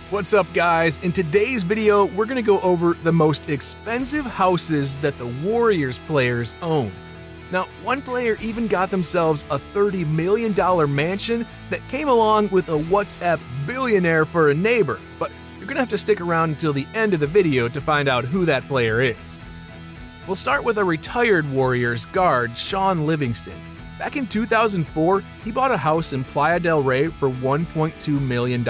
What's up, guys? In today's video, we're going to go over the most expensive houses that the Warriors players own. Now, one player even got themselves a $30 million mansion that came along with a WhatsApp billionaire for a neighbor, but you're going to have to stick around until the end of the video to find out who that player is. We'll start with a retired Warriors guard, Shaun Livingston. Back in 2004, he bought a house in Playa del Rey for $1.2 million.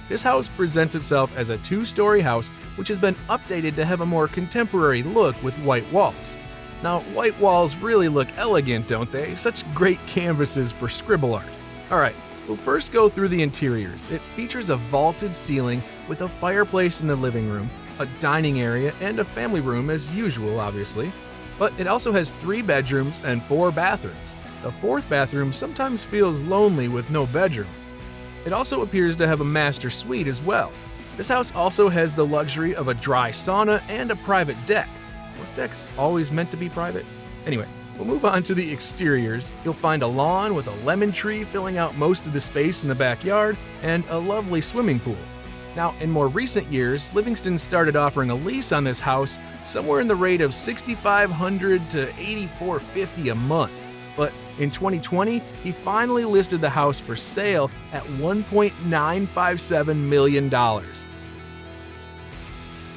This house presents itself as a two-story house which has been updated to have a more contemporary look with white walls. Now, white walls really look elegant, don't they? Such great canvases for scribble art. Alright, we'll first go through the interiors. It features a vaulted ceiling with a fireplace in the living room, a dining area, and a family room as usual, obviously. But it also has 3 bedrooms and 4 bathrooms. The 4th bathroom sometimes feels lonely with no bedroom. It also appears to have a master suite as well. This house also has the luxury of a dry sauna and a private deck. Were decks always meant to be private? Anyway, we'll move on to the exteriors. You'll find a lawn with a lemon tree filling out most of the space in the backyard and a lovely swimming pool. Now, in more recent years, Livingston started offering a lease on this house somewhere in the rate of $6,500 to $8,450 a month. But in 2020, he finally listed the house for sale at $1.957 million.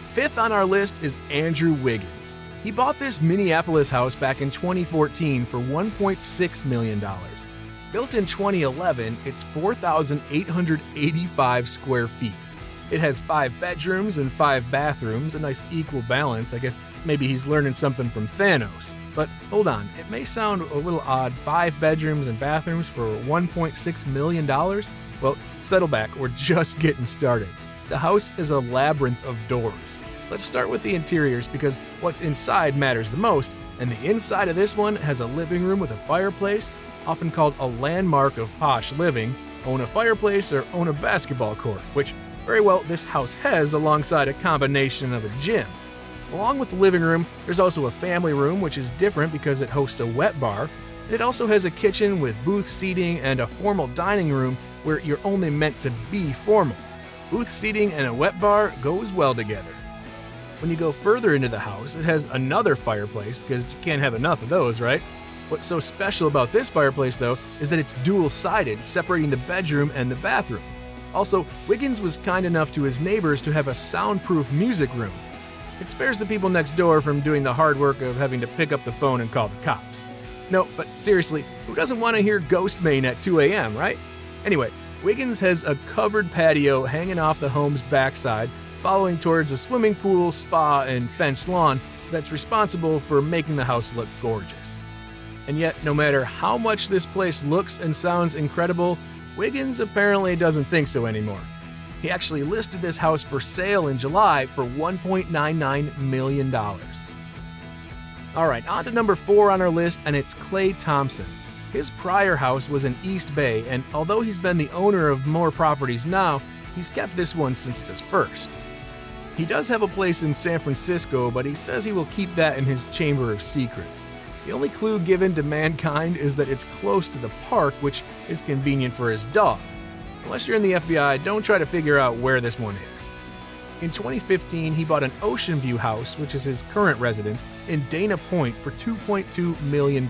Fifth on our list is Andrew Wiggins. He bought this Minneapolis house back in 2014 for $1.6 million. Built in 2011, it's 4,885 square feet. It has 5 bedrooms and 5 bathrooms, a nice equal balance. I guess maybe he's learning something from Thanos. But hold on, it may sound a little odd, 5 bedrooms and bathrooms for $1.6 million? Well, settle back, we're just getting started. The house is a labyrinth of doors. Let's start with the interiors because what's inside matters the most, and the inside of this one has a living room with a fireplace, often called a landmark of posh living. Own a fireplace or own a basketball court, which very well this house has alongside a combination of a gym. Along with the living room, there's also a family room, which is different because it hosts a wet bar. It also has a kitchen with booth seating and a formal dining room where you're only meant to be formal. Booth seating and a wet bar goes well together. When you go further into the house, it has another fireplace because you can't have enough of those, right? What's so special about this fireplace, though, is that it's dual-sided, separating the bedroom and the bathroom. Also, Wiggins was kind enough to his neighbors to have a soundproof music room. It spares the people next door from doing the hard work of having to pick up the phone and call the cops. No, but seriously, who doesn't want to hear Ghost Main at 2 a.m., right? Anyway, Wiggins has a covered patio hanging off the home's backside, following towards a swimming pool, spa, and fenced lawn that's responsible for making the house look gorgeous. And yet, no matter how much this place looks and sounds incredible, Wiggins apparently doesn't think so anymore. He actually listed this house for sale in July for $1.99 million. Alright, on to number 4 on our list, and it's Klay Thompson. His prior house was in East Bay, and although he's been the owner of more properties now, he's kept this one since it's his first. He does have a place in San Francisco, but he says he will keep that in his chamber of secrets. The only clue given to mankind is that it's close to the park, which is convenient for his dog. Unless you're in the FBI, don't try to figure out where this one is. In 2015, he bought an Ocean View house, which is his current residence, in Dana Point for $2.2 million.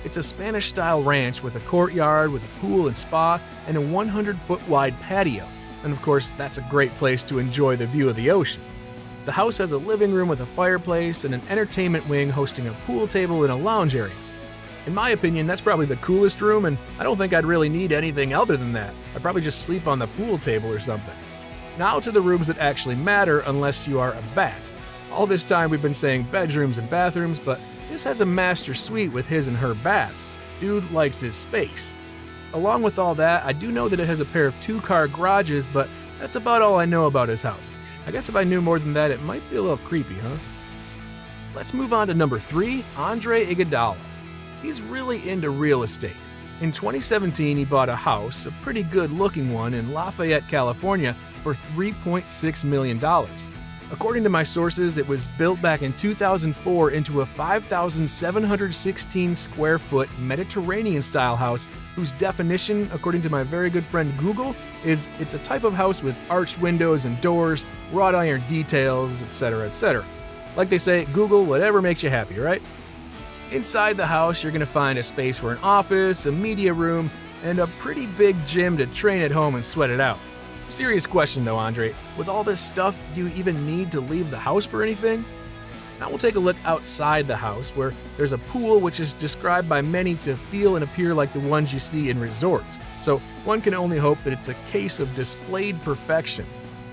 It's a Spanish-style ranch with a courtyard with a pool and spa and a 100-foot wide patio. And of course, that's a great place to enjoy the view of the ocean. The house has a living room with a fireplace and an entertainment wing hosting a pool table and a lounge area. In my opinion, that's probably the coolest room, and I don't think I'd really need anything other than that. I'd probably just sleep on the pool table or something. Now to the rooms that actually matter unless you are a bat. All this time we've been saying bedrooms and bathrooms, but this has a master suite with his and her baths. Dude likes his space. Along with all that, I do know that it has a pair of 2-car garages, but that's about all I know about his house. I guess if I knew more than that, it might be a little creepy, huh? Let's move on to number 3, Iguodala. He's really into real estate. In 2017, he bought a house, a pretty good-looking one, in Lafayette, California, for $3.6 million. According to my sources, it was built back in 2004 into a 5,716 square foot Mediterranean-style house whose definition, according to my very good friend Google, is it's a type of house with arched windows and doors, wrought iron details, etc., etc. Like they say, Google whatever makes you happy, right? Inside the house, you're going to find a space for an office, a media room, and a pretty big gym to train at home and sweat it out. Serious question though, Andre. With all this stuff, do you even need to leave the house for anything? Now we'll take a look outside the house, where there's a pool which is described by many to feel and appear like the ones you see in resorts. So one can only hope that it's a case of displayed perfection.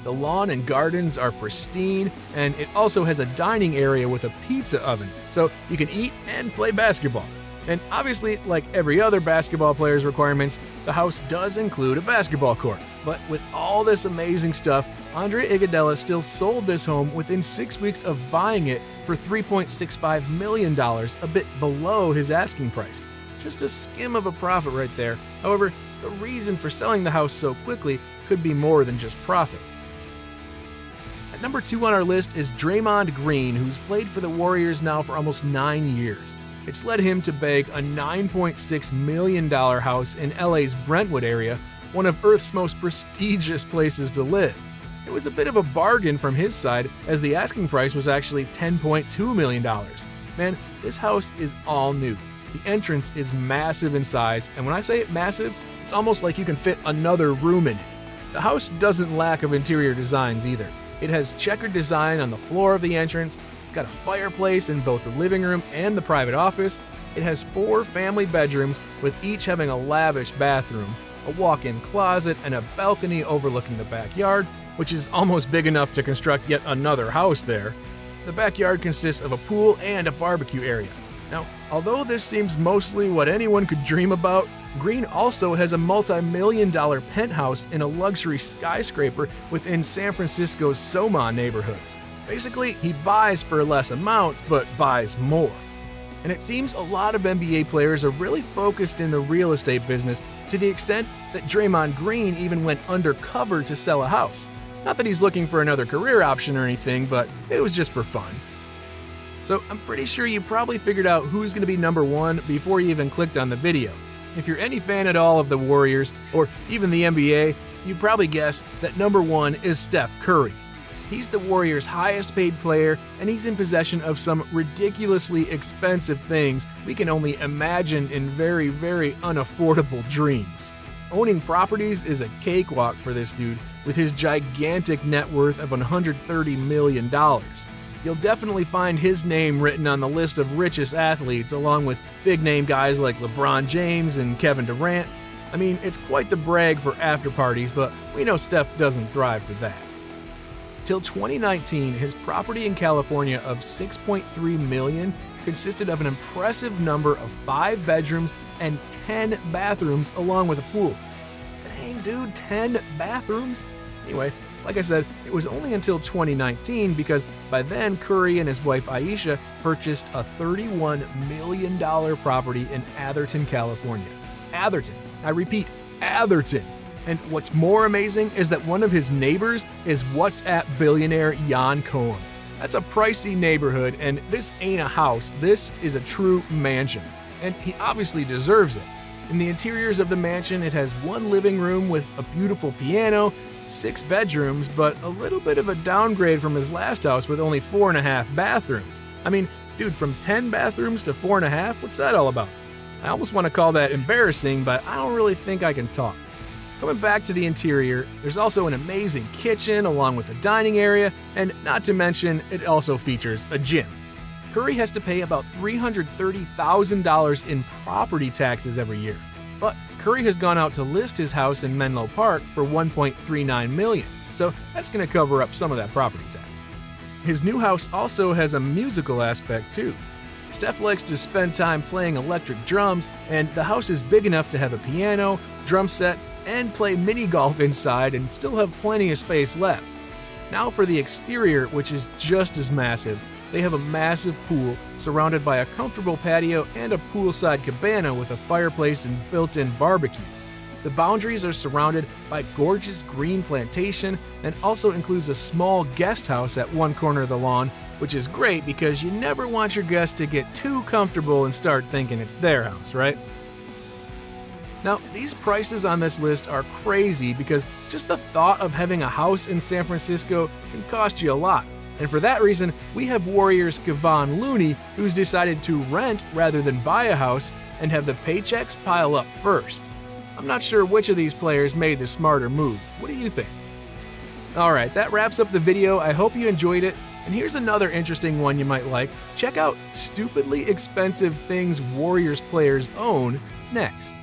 The lawn and gardens are pristine, and it also has a dining area with a pizza oven, so you can eat and play basketball. And obviously, like every other basketball player's requirements, the house does include a basketball court. But with all this amazing stuff, Andre Iguodala still sold this home within 6 weeks of buying it for $3.65 million, a bit below his asking price. Just a skim of a profit right there. However, the reason for selling the house so quickly could be more than just profit. At number 2 on our list is Draymond Green, who's played for the Warriors now for almost 9 years. It's led him to bag a $9.6 million house in LA's Brentwood area, one of Earth's most prestigious places to live. It was a bit of a bargain from his side, as the asking price was actually $10.2 million. Man, this house is all new. The entrance is massive in size, and when I say massive, it's almost like you can fit another room in it. The house doesn't lack of interior designs either. It has checkered design on the floor of the entrance. It's got a fireplace in both the living room and the private office. It has 4 family bedrooms, with each having a lavish bathroom, a walk-in closet, and a balcony overlooking the backyard, which is almost big enough to construct yet another house there. The backyard consists of a pool and a barbecue area. Now, although this seems mostly what anyone could dream about, Green also has a multi-million-dollar penthouse in a luxury skyscraper within San Francisco's Soma neighborhood. Basically, he buys for less amounts, but buys more. And it seems a lot of NBA players are really focused in the real estate business, to the extent that Draymond Green even went undercover to sell a house. Not that he's looking for another career option or anything, but it was just for fun. So I'm pretty sure you probably figured out who's going to be number 1 before you even clicked on the video. If you're any fan at all of the Warriors, or even the NBA, you'd probably guess that number 1 is Steph Curry. He's the Warriors' highest paid player, and he's in possession of some ridiculously expensive things we can only imagine in very, very unaffordable dreams. Owning properties is a cakewalk for this dude, with his gigantic net worth of $130 million. You'll definitely find his name written on the list of richest athletes, along with big-name guys like LeBron James and Kevin Durant. I mean, it's quite the brag for after parties, but we know Steph doesn't thrive for that. Till 2019, his property in California of $6.3 million consisted of an impressive number of 5 bedrooms and 10 bathrooms, along with a pool. Dang, dude, 10 bathrooms? Anyway, like I said, it was only until 2019, because by then Curry and his wife Aisha purchased a $31 million property in Atherton, California. Atherton. I repeat, Atherton. And what's more amazing is that one of his neighbors is WhatsApp billionaire Jan Cohen. That's a pricey neighborhood, and this ain't a house, this is a true mansion. And he obviously deserves it. In the interiors of the mansion, it has 1 living room with a beautiful piano, 6 bedrooms, but a little bit of a downgrade from his last house with only 4.5 bathrooms. I mean, dude, from 10 bathrooms to 4.5, what's that all about? I almost want to call that embarrassing, but I don't really think I can talk. Coming back to the interior, there's also an amazing kitchen along with a dining area, and not to mention, it also features a gym. Curry has to pay about $330,000 in property taxes every year. But Curry has gone out to list his house in Menlo Park for $1.39 million, so that's going to cover up some of that property tax. His new house also has a musical aspect too. Steph likes to spend time playing electric drums, and the house is big enough to have a piano, drum set, and play mini golf inside and still have plenty of space left. Now for the exterior, which is just as massive. They have a massive pool surrounded by a comfortable patio and a poolside cabana with a fireplace and built-in barbecue. The boundaries are surrounded by gorgeous green plantation and also includes a small guest house at one corner of the lawn, which is great because you never want your guests to get too comfortable and start thinking it's their house, right? Now, these prices on this list are crazy because just the thought of having a house in San Francisco can cost you a lot. And for that reason, we have Warriors Kevon Looney, who's decided to rent rather than buy a house and have the paychecks pile up first. I'm not sure which of these players made the smarter move. What do you think? Alright, that wraps up the video. I hope you enjoyed it. And here's another interesting one you might like. Check out stupidly expensive things Warriors players own next.